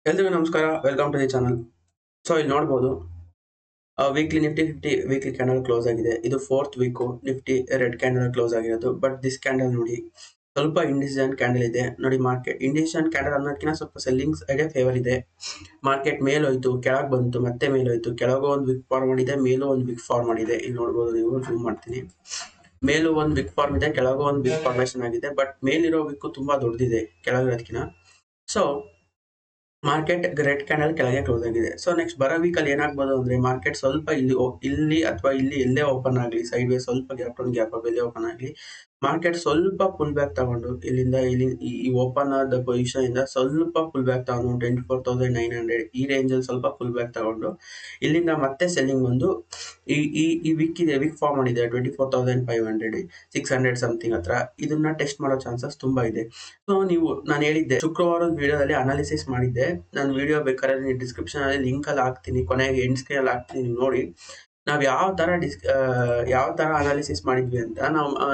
ಎಲ್ರಿಗೂ ನಮಸ್ಕಾರ. Welcome to the channel. So ಇಲ್ಲಿ ನೋಡ್ಬೋದು weekly Nifty 50 weekly candle close ಆಗಿದೆ. ಇದು fourth week Nifty red candle close ಆಗಿರೋದು. ಬಟ್ ದಿಸ್ ಕ್ಯಾಂಡಲ್ ನೋಡಿ ಸ್ವಲ್ಪ ಇಂಡಿಸಿಷನ್ ಕ್ಯಾಂಡಲ್ ಇದೆ. ನೋಡಿ ಮಾರ್ಕೆಟ್ ಇಂಡಿಸಿಷನ್ ಕ್ಯಾಂಡಲ್ ಅನ್ನೋದಕ್ಕಿಂತ ಸ್ವಲ್ಪ ಸೆಲ್ಲಿಂಗ್ ಸೈಡ್ ಫೇವರ್ ಇದೆ. ಮಾರ್ಕೆಟ್ ಮೇಲೋಯ್ತು, ಕೆಳಗೆ ಬಂತು, ಮತ್ತೆ ಮೇಲೋಯ್ತು, ಕೆಳಗೂ ಒಂದು ವಿಕ್ ಫಾರ್ಮ್ ಮಾಡಿದೆ, ಮೇಲೂ ಒಂದು ವಿಕ್ ಫಾರ್ಮ್ ಮಾಡಿದೆ. ಇಲ್ಲಿ ನೋಡ್ಬೋದು, ನೀವು ಜೂಮ್ ಮಾಡ್ತೀನಿ. ಮೇಲೂ ಒಂದು ವಿಕ್ ಫಾರ್ಮ್ ಇದೆ, ಕೆಳಗೂ ಒಂದು ವಿಕ್ ಫಾರ್ಮೇಶನ್ ಆಗಿದೆ. ಬಟ್ ಮೇಲಿರೋ ವಿಕ್ ತುಂಬಾ ದೊಡ್ಡದಿದೆ ಕೆಳಗಿರೋದಕ್ಕಿಂತ. ಸೊ ಮಾರ್ಕೆಟ್ ರೆಡ್ ಕ್ಯಾಂಡಲ್ ಕೆಳಗೆ ಕ್ಲೋಸ್ ಆಗಿದೆ. ಸೊ ನೆಕ್ಸ್ಟ್ ಬರೋ ವೀಕ್ ಅಲ್ಲಿ ಏನಾಗ್ಬೋದು ಅಂದ್ರೆ ಮಾರ್ಕೆಟ್ ಸ್ವಲ್ಪ ಇಲ್ಲಿ ಅಥವಾ ಇಲ್ಲಿ ಎಲ್ಲೇ ಓಪನ್ ಆಗಲಿ, ಸೈಡ್ ವೇ ಸ್ವಲ್ಪ ಗ್ಯಾಪ್ ಡೌನ್ ಗ್ಯಾಪ್ ಅಪ್ ಎಲ್ಲೇ ಓಪನ್ ಆಗಲಿ, ಮಾರ್ಕೆಟ್ ಸ್ವಲ್ಪ ಫುಲ್ ಬ್ಯಾಕ್ ತಗೊಂಡು ಇಲ್ಲಿಂದ ಇಲ್ಲಿ ಈ ಓಪನ್ ಆದ ಪೊಸಿಷನ್ ಇಂದ ಸ್ವಲ್ಪ ಫುಲ್ ಬ್ಯಾಕ್ ತಗೊಂಡು 24,900 ಈ ರೇಂಜ್ ಅಲ್ಲಿ ಸ್ವಲ್ಪ ಫುಲ್ ಬ್ಯಾಕ್ ತಗೊಂಡು ಇಲ್ಲಿಂದ ಮತ್ತೆ ಸೆಲ್ಲಿಂಗ್ ಬಂದು ಈ ಈ ಈ ವಿಕ್ ಇದೆ, ವಿಕ್ ಫಾರ್ಮ್ ಮಾಡಿದೆ 24,500 600 ಸಮಥಿಂಗ್ ಹತ್ರ. ಇದನ್ನ ಟೆಸ್ಟ್ ಮಾಡೋ ಚಾನ್ಸಸ್ ತುಂಬಾ ಇದೆ. ಸೊ ನಾನು ಹೇಳಿದ್ದೆ ಶುಕ್ರವಾರದ ವಿಡಿಯೋದಲ್ಲಿ ಅನಾಲಿಸಿಸ್ ಮಾಡಿದ್ದೆ. ನಾನು ವಿಡಿಯೋ ಬೇಕಾದ್ರೆ ಡಿಸ್ಕ್ರಿಪ್ಷನ್ ಅಲ್ಲಿ ಲಿಂಕ್ ಅಲ್ಲಿ ಹಾಕ್ತೀನಿ, ಕೊನೆಗೆ ಎಂಡ್ ಸ್ಕ್ರೀನ್ ಅಲ್ಲಿ ಹಾಕ್ತೀನಿ, ನೀವು ನೋಡಿ. ನಾವ್ ಯಾವ ತರ ಅನಾಲಿಸಿಸ್ ಮಾಡಿದ್ವಿ ಅಂತ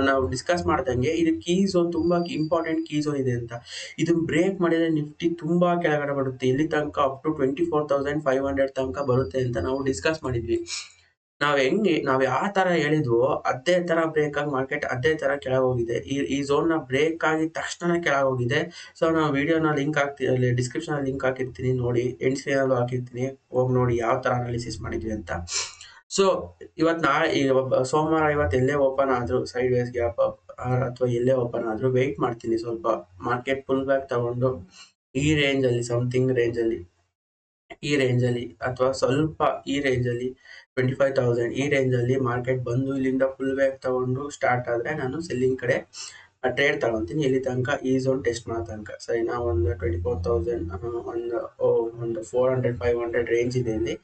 ನಾವು ಡಿಸ್ಕಸ್ ಮಾಡ್ದಂಗೆ ಇದು ಕೀ ಝೋನ್ ತುಂಬಾ ಇಂಪಾರ್ಟೆಂಟ್ ಕೀ ಝೋನ್ ಇದೆ ಅಂತ. ಇದನ್ನ ಬ್ರೇಕ್ ಮಾಡಿದ್ರೆ ನಿಫ್ಟಿ ತುಂಬಾ ಕೆಳಗಡೆ ಬರುತ್ತೆ. ಇಲ್ಲಿ ತನಕ ಅಪ್ ಟು 24,500 ತನಕ ಬರುತ್ತೆ ಅಂತ ನಾವು ಡಿಸ್ಕಸ್ ಮಾಡಿದ್ವಿ. ನಾವ್ ಯಾವ ತರ ಹೇಳಿದ್ವೋ ಅದೇ ತರ ಬ್ರೇಕ್ ಆಗಿ ಮಾರ್ಕೆಟ್ ಅದೇ ತರ ಕೆಳಗೆ ಹೋಗಿದೆ. ಈ ಝೋನ್ ನ ಬ್ರೇಕ್ ಆಗಿದ ತಕ್ಷಣ ಕೆಳಗೆ ಹೋಗಿದೆ. ಸೊ ನಾವು ವಿಡಿಯೋನ ಲಿಂಕ್ ಹಾಕ್ತೀನಿ, ಡಿಸ್ಕ್ರಿಪ್ಷನ್ ಅಲ್ಲಿ ಲಿಂಕ್ ಹಾಕಿರ್ತೀನಿ, ನೋಡಿ. ಎಂಡ್ ಸ್ಕ್ರೀನ್ ಅಲ್ಲೂ ಹಾಕಿರ್ತೀನಿ, ಹೋಗಿ ನೋಡಿ ಯಾವ ತರ ಅನಾಲಿಸಿಸ್ ಮಾಡಿದ್ವಿ ಅಂತ. ಸೊ ಸೋಮವಾರ ಇವತ್ತು ಎಲ್ಲೇ ಓಪನ್ ಆದ್ರೂ ಸೈಡ್ ವೇಸ್ ಗ್ಯಾಪ್ ಅಪ್ ಅಥವಾ ಎಲ್ಲೇ ಓಪನ್ ಆದ್ರೂ ವೆಯ್ಟ್ ಮಾಡ್ತೀನಿ ಸ್ವಲ್ಪ. ಮಾರ್ಕೆಟ್ ಫುಲ್ ಬ್ಯಾಕ್ ತಗೊಂಡು ಈ ರೇಂಜ್ ಅಲ್ಲಿ ಸಮಥಿಂಗ್ ಈ ರೇಂಜ್ ಅಲ್ಲಿ ಅಥವಾ ಸ್ವಲ್ಪ ಈ ರೇಂಜ್ ಅಲ್ಲಿ 25,000 ಈ ರೇಂಜ್ ಅಲ್ಲಿ ಮಾರ್ಕೆಟ್ ಬಂದು ಇಲ್ಲಿಂದ ಫುಲ್ ಬ್ಯಾಕ್ ತಗೊಂಡು ಸ್ಟಾರ್ಟ್ ಆದ್ರೆ ನಾನು ಸೆಲ್ಲಿಂಗ್ ಕಡೆ ಟ್ರೇಡ್ ತಗೊಂತೀನಿ. ಇಲ್ಲಿ ತನಕ ಈ ಝೋನ್ ಟೆಸ್ಟ್ ಮಾಡೋ ತನಕ ಸರಿನಾ. ಒಂದು 24,000 ಒಂದು 400-500 ರೇಂಜ್ ಇದೆ ಇಲ್ಲಿ.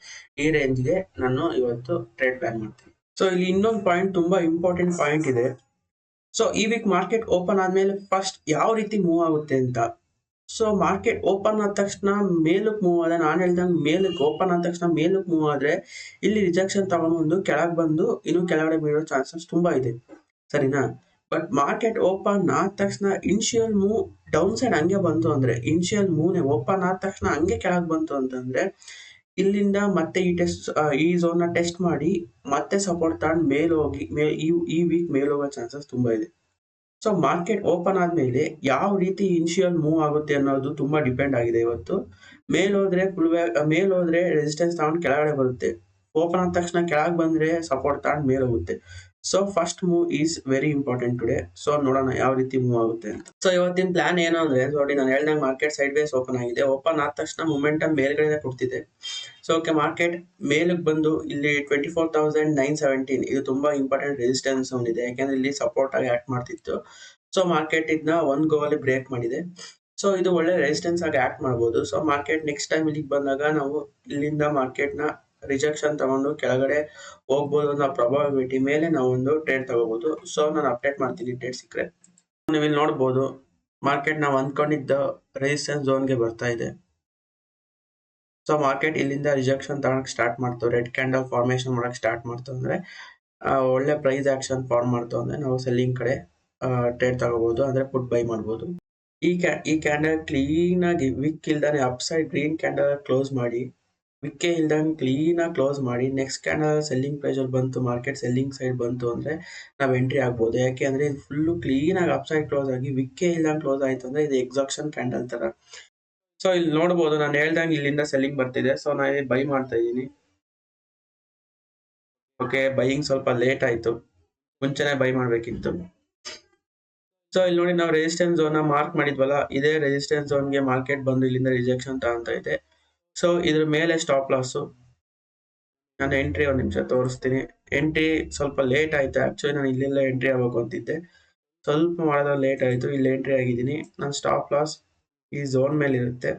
ಈ ರೇಂಜ್ಗೆ ನಾನು ಇವತ್ತು ಟ್ರೇಡ್ ಪ್ಲಾನ್ ಮಾಡ್ತೀನಿ. ಸೊ ಇಲ್ಲಿ ಇನ್ನೊಂದು ಪಾಯಿಂಟ್, ತುಂಬಾ ಇಂಪಾರ್ಟೆಂಟ್ ಪಾಯಿಂಟ್ ಇದೆ. ಸೊ ಈ ವೀಕ್ ಮಾರ್ಕೆಟ್ ಓಪನ್ ಆದ್ಮೇಲೆ ಫಸ್ಟ್ ಯಾವ ರೀತಿ ಮೂವ್ ಆಗುತ್ತೆ ಅಂತ. ಸೊ ಮಾರ್ಕೆಟ್ ಓಪನ್ ಆದ ತಕ್ಷಣ ಮೇಲಕ್ಕೆ ಮೂವ್ ಆದ್ರೆ, ನಾನು ಹೇಳ್ದಂಗೆ ಮೇಲಕ್ಕೆ ಓಪನ್ ಆದ ತಕ್ಷಣ ಮೇಲಕ್ಕೆ ಮೂವ್ ಆದ್ರೆ ಇಲ್ಲಿ ರಿಜೆಕ್ಷನ್ ತಗೊಂಡ್ಬಂದು ಕೆಳಗೆ ಬಂದು ಇನ್ನು ಕೆಳಗಡೆ ಬೀಳೋ ಚಾನ್ಸಸ್ ತುಂಬಾ ಇದೆ, ಸರಿನಾ. ಬಟ್ ಮಾರ್ಕೆಟ್ ಓಪನ್ ಆದ ತಕ್ಷಣ ಇನಿಷಿಯಲ್ ಮೂವ್ ಡೌನ್ ಸೈಡ್ ಹಂಗೆ ಬಂತು ಅಂದ್ರೆ, ಇನಿಷಿಯಲ್ ಮೂವ್ ಓಪನ್ ಆದ ತಕ್ಷಣ ಹಂಗೆ ಕೆಳಗೆ ಬಂತು ಅಂತಂದ್ರೆ ಇಲ್ಲಿಂದ ಮತ್ತೆ ಈ ಝೋನ್ ನ ಟೆಸ್ಟ್ ಮಾಡಿ ಮತ್ತೆ ಸಪೋರ್ಟ್ ತಗೊಂಡು ಮೇಲ್ ಹೋಗಿ ಈ ವೀಕ್ ಮೇಲ್ ಹೋಗೋ ಚಾನ್ಸಸ್ ತುಂಬಾ ಇದೆ. ಸೊ ಮಾರ್ಕೆಟ್ ಓಪನ್ ಆದ್ಮೇಲೆ ಯಾವ ರೀತಿ ಇನಿಷಿಯಲ್ ಮೂವ್ ಆಗುತ್ತೆ ಅನ್ನೋದು ತುಂಬಾ ಡಿಪೆಂಡ್ ಆಗಿದೆ ಇವತ್ತು. ಮೇಲ್ ಹೋದ್ರೆ ರೆಸಿಸ್ಟೆನ್ಸ್ ತಗೊಂಡು ಕೆಳಗಡೆ ಬರುತ್ತೆ. ಓಪನ್ ಆದ ತಕ್ಷಣ ಕೆಳಗೆ ಬಂದ್ರೆ ಸಪೋರ್ಟ್ ತಗೊಂಡು ಮೇಲೆ ಹೋಗುತ್ತೆ. So first move is very important today. So ನೋಡೋಣ ಯಾವ ರೀತಿ ಮೂವ್ ಆಗುತ್ತೆ ಅಂತ. ಸೊ ಇವತ್ತಿನ ಪ್ಲಾನ್ ಏನು ಅಂದ್ರೆ, ನೋಡಿ ನಾನು ಹೇಳ್ದಂಗೆ ಮಾರ್ಕೆಟ್ ಸೈಡ್ ವೇಸ್ ಓಪನ್ ಆಗಿದೆ. ಓಪನ್ ಆದ ತಕ್ಷಣ ಮೊಮೆಂಟಮ್ ಮೇಲ್ಗಡೆ ಕೊಡ್ತಿದೆ. ಸೊ ಓಕೆ, ಮಾರ್ಕೆಟ್ ಮೇಲಕ್ಕೆ ಬಂದು ಇಲ್ಲಿ 24,917 ಇದು ತುಂಬಾ ಇಂಪಾರ್ಟೆಂಟ್ ರೆಸಿಸ್ಟೆನ್ಸ್ ಝೋನ್ ಇದೆ, ಯಾಕಂದ್ರೆ ಇಲ್ಲಿ ಸಪೋರ್ಟ್ ಆಗಿ ಆಕ್ಟ್ ಮಾಡ್ತಿತ್ತು. ಸೊ ಮಾರ್ಕೆಟ್ ಇದನ್ನ ಒಂದ್ ಗೋ ಅಲ್ಲಿ ಬ್ರೇಕ್ ಮಾಡಿದೆ. ಸೊ ಇದು ಒಳ್ಳೆ ರೆಸಿಸ್ಟೆನ್ಸ್ ಆಗಿ ಆಕ್ಟ್ ಮಾಡಬಹುದು. ಸೊ ಮಾರ್ಕೆಟ್ ನೆಕ್ಸ್ಟ್ ಟೈಮ್ ಇಲ್ಲಿಗೆ ಬಂದಾಗ ನಾವು ಇಲ್ಲಿಂದ ಮಾರ್ಕೆಟ್ ನ ರಿಜೆಕ್ಷನ್ ತಗೊಂಡು ಕೆಳಗಡೆ ಹೋಗ್ಬೋದು ಅನ್ನೋ ಪ್ರಾಬಬಿಲಿಟಿ ಮೇಲೆ ನಾವು ಒಂದು ಟ್ರೇಡ್ ತಗೋಬಹುದು. ಸೊ ನಾನು ಅಪ್ಡೇಟ್ ಮಾಡ್ತೀನಿ ಟ್ರೇಡ್ ಸಿಕ್ಕರೆ. ನೀವು ಇಲ್ಲಿ ನೋಡ್ಬೋದು ಮಾರ್ಕೆಟ್ ನಾವು ಅಂದ್ಕೊಂಡಿದ್ದ ರೆಸಿಸ್ಟೆನ್ಸ್ ಝೋನ್ಗೆ ಬರ್ತಾ ಇದೆ. ಸೊ ಮಾರ್ಕೆಟ್ ಇಲ್ಲಿಂದ ರಿಜೆಕ್ಷನ್ ತಗೊಳಕ್ ಸ್ಟಾರ್ಟ್ ಮಾಡ್ತು, ರೆಡ್ ಕ್ಯಾಂಡಲ್ ಫಾರ್ಮೇಶನ್ ಮಾಡಕ್ ಸ್ಟಾರ್ಟ್ ಮಾಡ್ತು ಅಂದ್ರೆ ಒಳ್ಳೆ ಪ್ರೈಸ್ ಆಕ್ಷನ್ ಫಾರ್ಮ್ ಮಾಡ್ತು ಅಂದ್ರೆ ನಾವು ಸೆಲ್ಲಿಂಗ್ ಕಡೆ ಟ್ರೇಡ್ ತಗೋಬಹುದು, ಅಂದ್ರೆ ಪುಟ್ ಬೈ ಮಾಡಬಹುದು. ಈ ಕ್ಯಾಂಡಲ್ ಕ್ಲೀನ್ ಆಗಿ ವಿಕ್ ಇಲ್ದಾನೆ up side green candle close ಮಾಡಿ, ವಿಕ್ಕೆ ಇಲ್ದಂಗೆ ಕ್ಲೀನ್ ಆಗಿ ಕ್ಲೋಸ್ ಮಾಡಿ ನೆಕ್ಸ್ಟ್ ಕ್ಯಾಂಡಲ್ ಸೆಲ್ಲಿಂಗ್ ಪ್ರೆಷರ್ ಬಂತು, ಮಾರ್ಕೆಟ್ ಸೆಲ್ಲಿಂಗ್ ಸೈಡ್ ಬಂತು ಅಂದ್ರೆ ನಾವು ಎಂಟ್ರಿ ಆಗ್ಬೋದು. ಯಾಕೆ ಅಂದ್ರೆ ಇದು ಫುಲ್ ಕ್ಲೀನ್ ಆಗಿ ಅಪ್ ಸೈಡ್ ಕ್ಲೋಸ್ ಆಗಿ ವಿಕ್ಕೆ ಇಲ್ದಂಗೆ ಕ್ಲೋಸ್ ಆಯ್ತು ಅಂದ್ರೆ ಇದು ಎಕ್ಸಾಕ್ಷನ್ ಕ್ಯಾಂಡಲ್ ತರ. ಸೊ ಇಲ್ಲಿ ನೋಡಬಹುದು, ನಾನು ಹೇಳ್ದಂಗೆ ಇಲ್ಲಿಂದ ಸೆಲ್ಲಿಂಗ್ ಬರ್ತಿದೆ. ಸೊ ನಾನು ಬೈ ಮಾಡ್ತಾ ಇದ್ದೀನಿ. ಓಕೆ, ಬೈಯಿಂಗ್ ಸ್ವಲ್ಪ ಲೇಟ್ ಆಯ್ತು, ಮುಂಚೆನೆ ಬೈ ಮಾಡ್ಬೇಕಿತ್ತು. ಸೊ ಇಲ್ಲಿ ನೋಡಿ, ನಾವು ರೆಸಿಸ್ಟೆನ್ಸ್ ಝೋನ್ ಮಾರ್ಕ್ ಮಾಡಿದ್ವಲ್ಲ, ಇದೇ ರೆಸಿಸ್ಟೆನ್ಸ್ ಝೋನ್ಗೆ ಮಾರ್ಕೆಟ್ ಬಂದು ಇಲ್ಲಿಂದ ರಿಜೆಕ್ಷನ್ ತಗೊಂತ ಇದೆ. ಸೊ ಇದ್ರ ಮೇಲೆ ಸ್ಟಾಪ್ ಲಾಸ್. ನಾನು ಎಂಟ್ರಿ ಒಂದ್ ನಿಮಿಷ ತೋರಿಸ್ತೀನಿ. ಎಂಟ್ರಿ ಸ್ವಲ್ಪ ಲೇಟ್ ಆಯ್ತು, ಆಕ್ಚುಲಿ ನಾನು ಇಲ್ಲೆಲ್ಲ ಎಂಟ್ರಿ ಆಗ್ಬೇಕು ಅಂತಿದ್ದೆ, ಸ್ವಲ್ಪ ಮಾಡೋದಾಗ ಲೇಟ್ ಆಯ್ತು, ಇಲ್ಲಿ ಎಂಟ್ರಿ ಆಗಿದ್ದೀನಿ. ನನ್ನ ಸ್ಟಾಪ್ ಲಾಸ್ ಈ ಝೋನ್ ಮೇಲೆ ಇರುತ್ತೆ,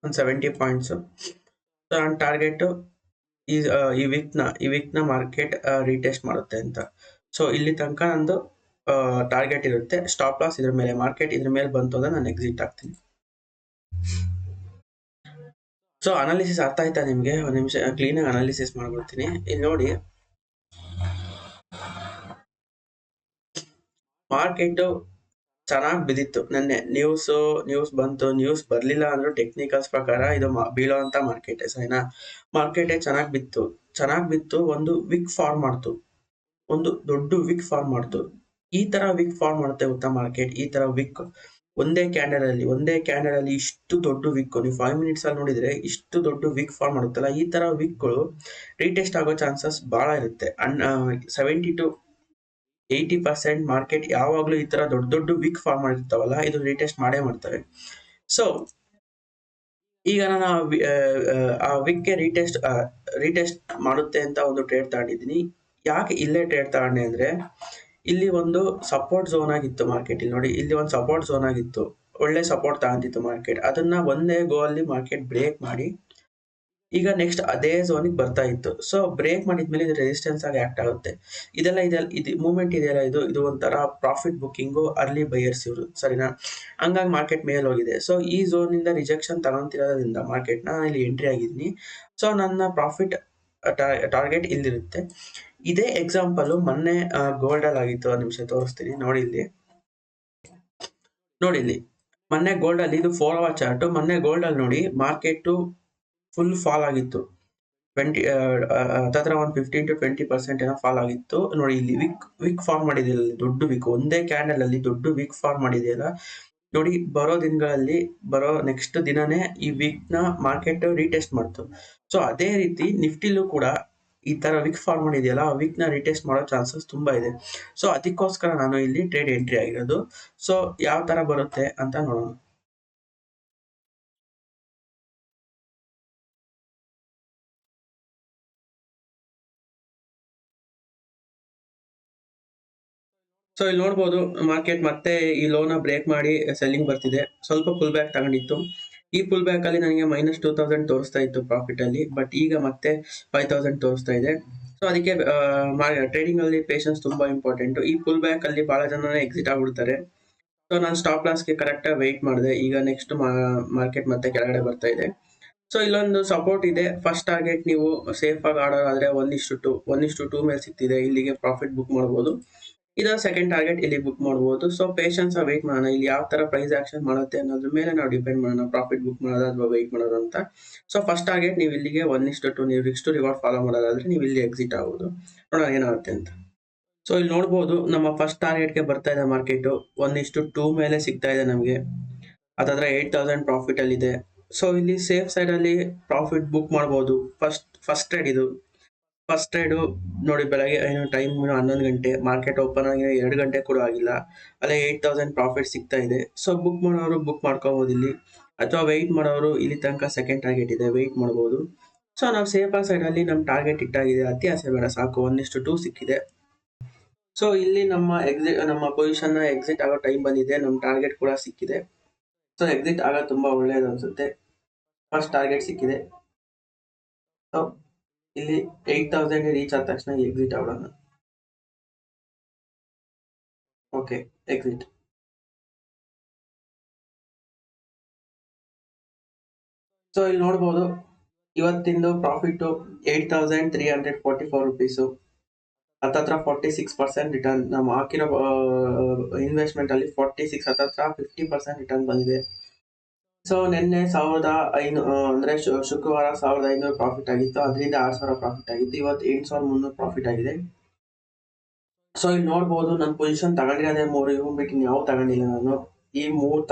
ಒಂದು 70 ಪಾಯಿಂಟ್ಸ್. ಸೊ ನನ್ನ ಟಾರ್ಗೆಟ್ ಈ ವೀಕ್ ನ ಮಾರ್ಕೆಟ್ ರೀಟೆಸ್ಟ್ ಮಾಡುತ್ತೆ ಅಂತ. ಸೊ ಇಲ್ಲಿ ತನಕ ನಂದು ಟಾರ್ಗೆಟ್ ಇರುತ್ತೆ. ಸ್ಟಾಪ್ ಲಾಸ್ ಇದ್ರ ಮೇಲೆ, ಮಾರ್ಕೆಟ್ ಇದ್ರ ಮೇಲೆ ಬಂತು ಅಂದ್ರೆ ನಾನು ಎಕ್ಸಿಟ್ ಆಗ್ತೀನಿ. ಸೊ ಅನಾಲಿಸಿಸ್ ಅರ್ಥ ಆಯ್ತಾ ನಿಮ್ಗೆ? ಒಂದ್ ನಿಮಿಷ ಕ್ಲೀನ್ ಆಗಿ ಅನಾಲಿಸಿಸ್ ಮಾಡ್ಬಿಡ್ತೀನಿ. ಇಲ್ಲಿ ನೋಡಿ, ಮಾರ್ಕೆಟ್ ಚೆನ್ನಾಗಿ ಬಿದ್ದಿತ್ತು ನೆನ್ನೆ. ನ್ಯೂಸ್ ಬಂತು, ನ್ಯೂಸ್ ಬರ್ಲಿಲ್ಲ ಅಂದ್ರೂ ಟೆಕ್ನಿಕಲ್ಸ್ ಪ್ರಕಾರ ಇದು ಬೀಳೋಂತ ಮಾರ್ಕೆಟೇ ಸರಿನಾ. ಮಾರ್ಕೆಟೇ ಚೆನ್ನಾಗಿ ಬಿತ್ತು, ಒಂದು ವಿಕ್ ಫಾರ್ಮ್ ಮಾಡ್ತು, ಒಂದು ದೊಡ್ಡ ವಿಕ್ ಫಾರ್ಮ್ ಮಾಡ್ತು. ಈ ತರ ವಿಕ್ ಫಾರ್ಮ್ ಮಾಡುತ್ತೆ ಗೊತ್ತಾ ಮಾರ್ಕೆಟ್. ಈ ತರ ವಿಕ್ ಒಂದೇ ಕ್ಯಾಂಡಲ್ ಅಲ್ಲಿ ಇಷ್ಟು ದೊಡ್ಡ ವಿಕ್, ನೀವು 5 ಮಿನಿಟ್ಸ್ ಅಲ್ಲಿ ನೋಡಿದ್ರೆ ಇಷ್ಟು ದೊಡ್ಡ ವಿಕ್ ಫಾರ್ಮ್ ಮಾಡುತ್ತಲ್ಲ. ಈ ತರ ವಿಕ್ಗಳು ರೀಟೆಸ್ಟ್ ಆಗೋ ಚಾನ್ಸಸ್ ಬಹಳ ಇರುತ್ತೆ. 70 to 80% ಮಾರ್ಕೆಟ್ ಯಾವಾಗ್ಲೂ ಈ ತರ ದೊಡ್ಡ ದೊಡ್ಡ ವಿಕ್ ಫಾರ್ಮ್ ಮಾಡಿರ್ತಾವಲ್ಲ, ಇದು ರೀಟೆಸ್ಟ್ ಮಾಡೇ ಮಾಡ್ತವೆ. ಸೊ ಈಗ ನಾನು ಆ ವಿಕ್ ಗೆ ರೀಟೆಸ್ಟ್ ಮಾಡುತ್ತೆ ಅಂತ ಒಂದು ಟ್ರೇಡ್ ತಗೊಂಡಿದ್ದೀನಿ. ಯಾಕೆ ಇಲ್ಲೇ ಟ್ರೇಡ್ ತಗೊಂಡೆ ಅಂದ್ರೆ, ಇಲ್ಲಿ ಒಂದು ಸಪೋರ್ಟ್ ಝೋನ್ ಆಗಿತ್ತು ಮಾರ್ಕೆಟ್. ಇಲ್ಲಿ ನೋಡಿ, ಇಲ್ಲಿ ಒಂದು ಸಪೋರ್ಟ್ ಝೋನ್ ಆಗಿತ್ತು, ಒಳ್ಳೆ ಸಪೋರ್ಟ್ ತಗೊಂತಿತ್ತು ಮಾರ್ಕೆಟ್. ಅದನ್ನ ಒಂದೇ ಗೋ ಅಲ್ಲಿ ಮಾರ್ಕೆಟ್ ಬ್ರೇಕ್ ಮಾಡಿ ಈಗ ನೆಕ್ಸ್ಟ್ ಅದೇ ಝೋನಿಗೆ ಬರ್ತಾ ಇತ್ತು. ಸೊ ಬ್ರೇಕ್ ಮಾಡಿದ್ಮೇಲೆ ಇದು ರೆಸಿಸ್ಟೆನ್ಸ್ ಆಗಿ ಆಕ್ಟ್ ಆಗುತ್ತೆ. ಇದು ಮೂವ್ಮೆಂಟ್ ಇದೆಯಲ್ಲ, ಇದು ಒಂಥರ ಪ್ರಾಫಿಟ್ ಬುಕ್ಕಿಂಗು, ಅರ್ಲಿ ಬೈಯರ್ಸ್ ಇವರು ಸರಿನಾ. ಹಂಗಾಗಿ ಮಾರ್ಕೆಟ್ ಮೇಲೆ ಹೋಗಿದೆ. ಸೊ ಈ ಝೋನ್ ಇಂದ ರಿಜೆಕ್ಷನ್ ತಗೊಂತಿರೋದ್ರಿಂದ ಮಾರ್ಕೆಟ್ ನಾನು ಇಲ್ಲಿ ಎಂಟ್ರಿ ಆಗಿದ್ದೀನಿ. ಸೊ ನನ್ನ ಪ್ರಾಫಿಟ್ ಟಾರ್ಗೆಟ್ ಇಲ್ಲಿರುತ್ತೆ. ಇದೇ ಎಕ್ಸಾಂಪಲ್ ಮೊನ್ನೆ ಗೋಲ್ಡ್ ಅಲ್ಲಿ ಆಗಿತ್ತು. ಒಂದು ನಿಮಿಷ ತೋರಿಸ್ತೀನಿ ನೋಡಿ ಇಲ್ಲಿ. ಮೊನ್ನೆ ಗೋಲ್ಡ್ ಅಲ್ಲಿ, ಇದು 4 ಅವರ್ ಚಾರ್ಟ್. ಮೊನ್ನೆ ಗೋಲ್ಡ್ ಅಲ್ಲಿ ನೋಡಿ ಮಾರ್ಕೆಟ್ ಫುಲ್ ಫಾಲ್ ಆಗಿತ್ತು. 20 ಹತ್ತತ್ರ ಒಂದು 15 to 20% ಏನೋ ಫಾಲ್ ಆಗಿತ್ತು. ನೋಡಿ ಇಲ್ಲಿ ವಿಕ್ ಫಾರ್ಮ್ ಮಾಡಿದೆಯಲ್ಲ, ದೊಡ್ಡ ವಿಕ್, ಒಂದೇ ಕ್ಯಾಂಡಲ್ ಅಲ್ಲಿ ದೊಡ್ಡ ವಿಕ್ ಫಾರ್ಮ್ ಮಾಡಿದೆಯಲ್ಲ ನೋಡಿ. ಬರೋ ನೆಕ್ಸ್ಟ್ ದಿನನೇ ಈ ವೀಕ್ ನ ಮಾರ್ಕೆಟ್ ರೀಟೆಸ್ಟ್ ಮಾಡ್ತು. ಸೊ ಅದೇ ರೀತಿ ನಿಫ್ಟಿಲೂ ಕೂಡ ಈ ತರ ವಿಕ್ ಫಾರ್ಮ್ ಮಾಡಿದೆಯಲ್ಲ, ಆ ವೀಕ್ ನ ರೀಟೆಸ್ಟ್ ಮಾಡೋ ಚಾನ್ಸಸ್ ತುಂಬಾ ಇದೆ. ಸೊ ಅದಕ್ಕೋಸ್ಕರ ನಾನು ಇಲ್ಲಿ ಟ್ರೇಡ್ ಎಂಟ್ರಿ ಆಗಿರೋದು. ಸೊ ಯಾವ ತರ ಬರುತ್ತೆ ಅಂತ ನೋಡೋಣ. ಸೊ ಇಲ್ಲಿ ನೋಡ್ಬೋದು, ಮಾರ್ಕೆಟ್ ಮತ್ತೆ ಈ ಲೋನ ಬ್ರೇಕ್ ಮಾಡಿ ಸೆಲ್ಲಿಂಗ್ ಬರ್ತಿದೆ. ಸ್ವಲ್ಪ ಫುಲ್ ಬ್ಯಾಕ್ ತಗೊಂಡಿತ್ತು. ಈ ಫುಲ್ ಬ್ಯಾಕ್ ಅಲ್ಲಿ ನನಗೆ -2000 ತೋರಿಸ್ತಾ ಇತ್ತು ಪ್ರಾಫಿಟ್ ಅಲ್ಲಿ, ಬಟ್ ಈಗ ಮತ್ತೆ 5000 ತೋರಿಸ್ತಾ ಇದೆ. ಸೊ ಅದಕ್ಕೆ ಟ್ರೇಡಿಂಗ್ ಅಲ್ಲಿ ಪೇಷನ್ಸ್ ತುಂಬಾ ಇಂಪಾರ್ಟೆಂಟ್. ಈ ಫುಲ್ ಬ್ಯಾಕ್ ಅಲ್ಲಿ ಬಹಳ ಜನ ಎಕ್ಸಿಟ್ ಆಗ್ಬಿಡ್ತಾರೆ. ಸೊ ನಾನು ಸ್ಟಾಪ್ ಲಾಸ್ ಗೆ ಕರೆಕ್ಟ್ ಆಗಿ ವೆಯ್ಟ್ ಮಾಡಿದೆ. ಈಗ ನೆಕ್ಸ್ಟ್ ಮಾರ್ಕೆಟ್ ಮತ್ತೆ ಕೆಳಗಡೆ ಬರ್ತಾ ಇದೆ. ಸೊ ಇಲ್ಲೊಂದು ಸಪೋರ್ಟ್ ಇದೆ. ಫಸ್ಟ್ ಟಾರ್ಗೆಟ್ ನೀವು ಸೇಫ್ ಆಗಿ ಆಡೋದಾದ್ರೆ 1:2 ಮೇಲೆ ಸಿಗ್ತಿದೆ, ಇಲ್ಲಿಗೆ ಪ್ರಾಫಿಟ್ ಬುಕ್ ಮಾಡಬಹುದು. ಇದು ಸೆಕೆಂಡ್ ಟಾರ್ಗೆಟ್, ಇಲ್ಲಿ ಬುಕ್ ಮಾಡಬಹುದು. ಸೊ ಪೇಷನ್ಸ್ ವೆಯ್ಟ್ ಮಾಡೋಣ. ಇಲ್ಲಿ ಯಾವ ತರ ಪ್ರೈಸ್ ಆಕ್ಷನ್ ಮಾಡುತ್ತೆ ಅನ್ನೋದ್ರ ಮೇಲೆ ನಾವು ಡಿಪೆಂಡ್ ಮಾಡೋಣ, ಪ್ರಾಫಿಟ್ ಬುಕ್ ಮಾಡೋದು ಅಥವಾ ವೆಯ್ಟ್ ಮಾಡೋದು ಅಂತ. ಸೊ ಫಸ್ಟ್ ಟಾರ್ಗೆಟ್ ನೀವು ಇಲ್ಲಿಗೆ 1:2, ನೀವು ರಿಸ್ಕ್ ಟು ರಿವಾರ್ಡ್ ಫಾಲೋ ಮಾಡೋದಾದ್ರೆ ನೀವು ಇಲ್ಲಿ ಎಕ್ಸಿಟ್ ಆಗೋದು. ನೋಡೋಣ ಏನಾಗುತ್ತೆ ಅಂತ. ಸೊ ಇಲ್ಲಿ ನೋಡ್ಬೋದು, ನಮ್ಮ ಫಸ್ಟ್ ಟಾರ್ಗೆಟ್ಗೆ ಬರ್ತಾ ಇದೆ ಮಾರ್ಕೆಟ್. 1:2 ಮೇಲೆ ಸಿಗ್ತಾ ಇದೆ ನಮಗೆ. ಅದಾದ್ರೆ 8000 ಪ್ರಾಫಿಟ್ ಅಲ್ಲಿ ಇದೆ. ಸೊ ಇಲ್ಲಿ ಸೇಫ್ ಸೈಡ್ ಅಲ್ಲಿ ಪ್ರಾಫಿಟ್ ಬುಕ್ ಮಾಡಬಹುದು. ಫಸ್ಟ್ ಟ್ರೇಡ್ ಇದು. ಫಸ್ಟ್ ಟ್ರೇಡ್ ನೋಡಿ, ಬೆಳಗ್ಗೆ ಟೈಮ್ 11 ಗಂಟೆ, ಮಾರ್ಕೆಟ್ ಓಪನ್ ಆಗಿ 2 ಗಂಟೆ ಕೂಡ ಆಗಿಲ್ಲ, ಅಲ್ಲೇ 8000 ಪ್ರಾಫಿಟ್ ಸಿಗ್ತಾ ಇದೆ. ಸೊ ಬುಕ್ ಮಾಡೋರು ಬುಕ್ ಮಾಡ್ಕೋಬಹುದು ಇಲ್ಲಿ, ಅಥವಾ ವೆಯ್ಟ್ ಮಾಡೋರು ಇಲ್ಲಿ ತನಕ ಸೆಕೆಂಡ್ ಟಾರ್ಗೆಟ್ ಇದೆ, ವೆಯ್ಟ್ ಮಾಡಬಹುದು. ಸೊ ನಾವು ಸೇಫ್ ಸೈಡ್ ಅಲ್ಲಿ ನಮ್ಮ ಟಾರ್ಗೆಟ್ ಇಟ್ಟಾಗಿದೆ, ಅತಿ ಆಸೆ ಬೇಡ, ಸಾಕು. 1:2 ಸಿಕ್ಕಿದೆ. ಸೊ ಇಲ್ಲಿ ನಮ್ಮ ಪೊಸಿಷನ್ ಎಕ್ಸಿಟ್ ಆಗೋ ಟೈಮ್ ಬಂದಿದೆ, ನಮ್ಮ ಟಾರ್ಗೆಟ್ ಕೂಡ ಸಿಕ್ಕಿದೆ. ಸೊ ಎಕ್ಸಿಟ್ ಆಗೋದು ತುಂಬಾ ಒಳ್ಳೇದು ಅನ್ಸುತ್ತೆ. ಫಸ್ಟ್ ಟಾರ್ಗೆಟ್ ಸಿಕ್ಕಿದೆ. ಸೊ ಇಲ್ಲಿ 8000 ರೀಚ್ ಆದ ತಕ್ಷಣ ಎಕ್ಸಿಟ್ ಆಗೋಣ. Okay, exit. ಸೊ ಇಲ್ಲಿ ನೋಡಬಹುದು, ಇವತ್ತಿಂದು ಪ್ರಾಫಿಟ್ 8344 ರುಪೀಸು, ಹತ್ತತ್ರ 46% ರಿಟರ್ನ್. ನಾವು ಹಾಕಿರೋ ಇನ್ವೆಸ್ಟ್ಮೆಂಟ್ ಅಲ್ಲಿ 46, ಹತ್ತತ್ರ 50% ರಿಟರ್ನ್ ಬಂದಿದೆ. ಸೊ ನಿನ್ನೆ 1500 ಅಂದ್ರೆ ಶುಕ್ರವಾರ 1500 ಪ್ರಾಫಿಟ್ ಆಗಿತ್ತು, ಅದರಿಂದ 6000 ಪ್ರಾಫಿಟ್ ಆಗಿತ್ತು. ಇವತ್ತು 8300 ಪ್ರಾಫಿಟ್ ಆಗಿದೆ. ಸೊ ಇಲ್ಲಿ ನೋಡ್ಬೋದು, ನನ್ನ ಪೊಸಿಷನ್ ತಗೊಂಡಿರೋದೇ 3, ಇವು ಬಿಟ್ಟು ಯಾವ ತಗೊಂಡಿಲ್ಲ ನಾನು. ಈ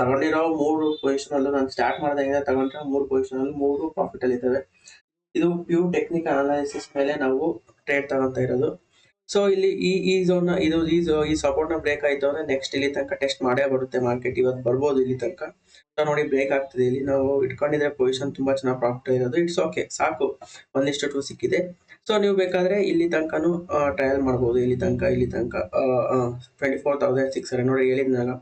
ತಗೊಂಡಿರೋ 3 ಪೊಸಿಷನ್ ಅಲ್ಲೂ ನಾನು ಸ್ಟಾರ್ಟ್ ಮಾಡಿದಾಗಿಂದ ತಗೊಂಡಿರೋ 3 ಪೊಸಿಷನ್ ಅಲ್ಲಿ 3 ಪ್ರಾಫಿಟ್ ಅಲ್ಲಿ ಇದ್ದಾವೆ. ಇದು ಪ್ಯೂರ್ ಟೆಕ್ನಿಕಲ್ ಅನಾಲಿಸಿಸ್ ಮೇಲೆ ನಾವು ಟ್ರೇಡ್ ತಗೊಂತ ಇರೋದು. ಸೊ ಇಲ್ಲಿ ಈ ಝೋನ್ ಈ ಸಪೋರ್ಟ್ ನ ಬ್ರೇಕ್ ಆಯ್ತು ಅಂದ್ರೆ ನೆಕ್ಸ್ಟ್ ಇಲ್ಲಿ ತನಕ ಟೆಸ್ಟ್ ಮಾಡೇ ಬರುತ್ತೆ ಮಾರ್ಕೆಟ್. ಇವತ್ತು ಬರ್ಬೋದು ಇಲ್ಲಿ ತನಕ. ಸೊ ನೋಡಿ, ಬ್ರೇಕ್ ಆಗ್ತದೆ. ಇಲ್ಲಿ ನಾವು ಇಟ್ಕೊಂಡಿದ್ರೆ ಪೊಸಿಷನ್ ತುಂಬಾ ಚೆನ್ನಾಗಿ ಪ್ರಾಫಿಟ್ ಇರೋದು. ಇಟ್ಸ್ ಓಕೆ, ಸಾಕು. 1:2 ಸಿಕ್ಕಿದೆ. ಸೊ ನೀವು ಬೇಕಾದ್ರೆ ಇಲ್ಲಿ ತನಕನು ಟ್ರಯಲ್ ಮಾಡಬಹುದು. ಇಲ್ಲಿ ತನಕ 24,600 ನೋಡಿ, ಹೇಳಿದ್ನಲ್ಲ.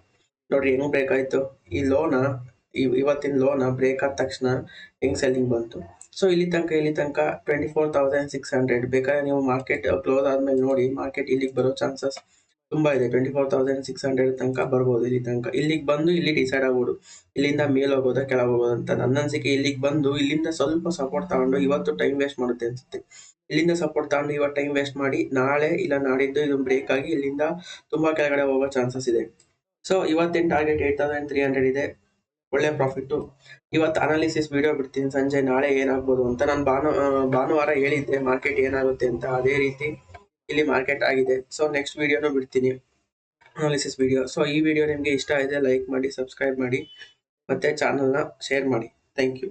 ನೋಡ್ರಿ ಹೆಂಗ್ ಬ್ರೇಕ್ ಆಯ್ತು. ಈ ಇವತ್ತಿನ ಲೋನ ಬ್ರೇಕ್ ಆದ ತಕ್ಷಣ ಹೆಂಗ್ ಸೆಲ್ಲಿಂಗ್ ಬಂತು. ಸೊ ಇಲ್ಲಿ ತನಕ 24,600. ಬೇಕಾದ್ರೆ ನೀವು ಮಾರ್ಕೆಟ್ ಕ್ಲೋಸ್ ಆದ್ಮೇಲೆ ನೋಡಿ, ಮಾರ್ಕೆಟ್ ಇಲ್ಲಿಗೆ ಬರೋ ಚಾನ್ಸಸ್ ತುಂಬಾ ಇದೆ. 24,600 ತನಕ ಬರ್ಬೋದು. ಇಲ್ಲಿಗೆ ಬಂದು ಇಲ್ಲಿ ಡಿಸೈಡ್ ಆಗ್ಬೋದು, ಇಲ್ಲಿಂದ ಮೇಲ್ ಹೋಗೋದಾ ಕೆಳಗೆ ಹೋಗೋದು ಅಂತ. ನನ್ನ ಅನ್ಸಿಕೆ ಇಲ್ಲಿಗೆ ಬಂದು ಇಲ್ಲಿಂದ ಸ್ವಲ್ಪ ಸಪೋರ್ಟ್ ತಗೊಂಡು ಇವತ್ತು ಟೈಮ್ ವೇಸ್ಟ್ ಮಾಡುತ್ತೆ ಅನ್ಸುತ್ತೆ. ಇಲ್ಲಿಂದ ಸಪೋರ್ಟ್ ತಗೊಂಡು ಇವತ್ತು ಟೈಮ್ ವೇಸ್ಟ್ ಮಾಡಿ ನಾಳೆ ಇಲ್ಲ ನಾಡಿದ್ದು ಇದು ಬ್ರೇಕ್ ಆಗಿ ಇಲ್ಲಿಂದ ತುಂಬಾ ಕೆಳಗಡೆ ಹೋಗೋ ಚಾನ್ಸಸ್ ಇದೆ. ಸೊ ಇವತ್ತಿನ ಟಾರ್ಗೆಟ್ 8300 ಇದೆ, ಒಳ್ಳೆ ಪ್ರಾಫಿಟ್. ಇವತ್ತು ಅನಾಲಿಸಿಸ್ ವಿಡಿಯೋ ಬಿಡ್ತೀನಿ ಸಂಜೆ, ನಾಳೆ ಏನಾಗ್ಬೋದು ಅಂತ. ನಾನು ಭಾನುವಾರ ಹೇಳಿದ್ದೆ ಮಾರ್ಕೆಟ್ ಏನಾಗುತ್ತೆ ಅಂತ, ಅದೇ ರೀತಿ ಇಲ್ಲಿ ಮಾರ್ಕೆಟ್ ಆಗಿದೆ. ಸೊ ನೆಕ್ಸ್ಟ್ ವಿಡಿಯೋನು ಬಿಡ್ತೀನಿ, ಅನಾಲಿಸಿಸ್ ವಿಡಿಯೋ. ಸೊ ಈ ವಿಡಿಯೋ ನಿಮಗೆ ಇಷ್ಟ ಆಗಿದೆ ಲೈಕ್ ಮಾಡಿ, ಸಬ್ಸ್ಕ್ರೈಬ್ ಮಾಡಿ, ಮತ್ತೆ ಚಾನಲ್ನ ಶೇರ್ ಮಾಡಿ. Thank you.